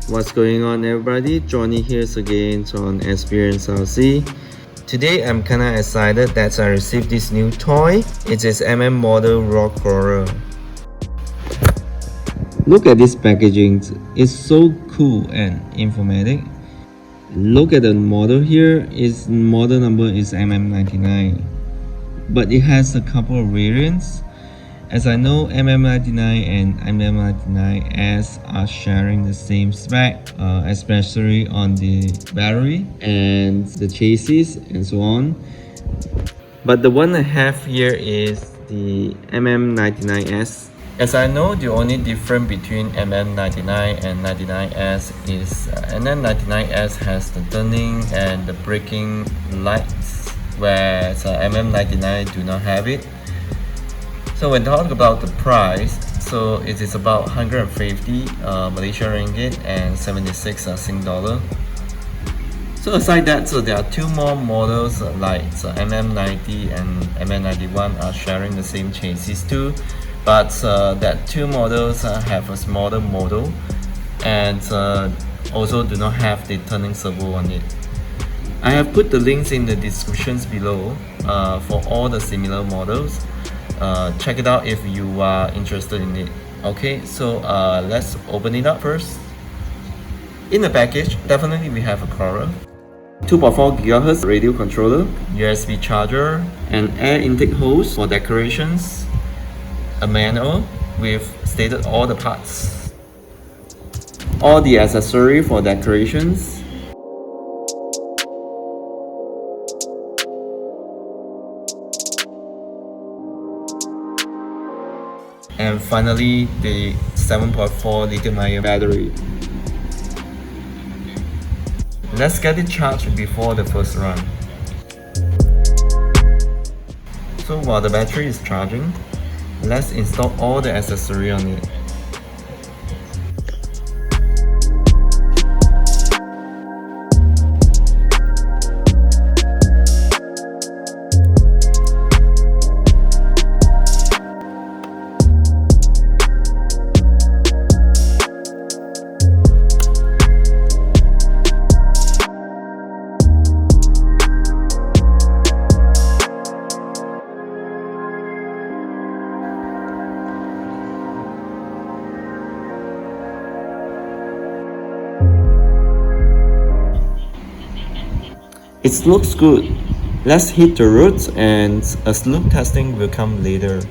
What's going on, everybody? Johnny here again on Experience RC. Today I'm kinda excited that I received this new toy. It is model rock crawler. Look at this packaging. It's so cool and informative. Look at the model here. Its model number is MN99, but it has a couple of variants. As I know, MN99 and MN99s are sharing the same spec, especially on the battery and the chassis and so on. But the one I have here is the MN99s. As I know, the only difference between MN99 and 99s is MN99s has the turning and the braking lights, whereas MN99 do not have it. So when talking about the price, so it is about 150 Malaysian ringgit and 76 Sing dollar. So aside that, so there are two more models like MN90 and MN91 are sharing the same chassis too, but that two models have a smaller model and also do not have the turning servo on it. I have put the links in the descriptions below for all the similar models. Check it out if you are interested in it. Okay, so let's open it up first. In the package, definitely we have a crawler, 2.4 GHz radio controller, USB charger, an air intake hose for decorations, a manual with stated all the parts, all the accessory for decorations, and finally the 7.4 lithium-ion battery. Let's get it charged before the first run. So while the battery is charging, let's install all the accessory on it. It looks good. Let's hit the roads and a slope testing will come later.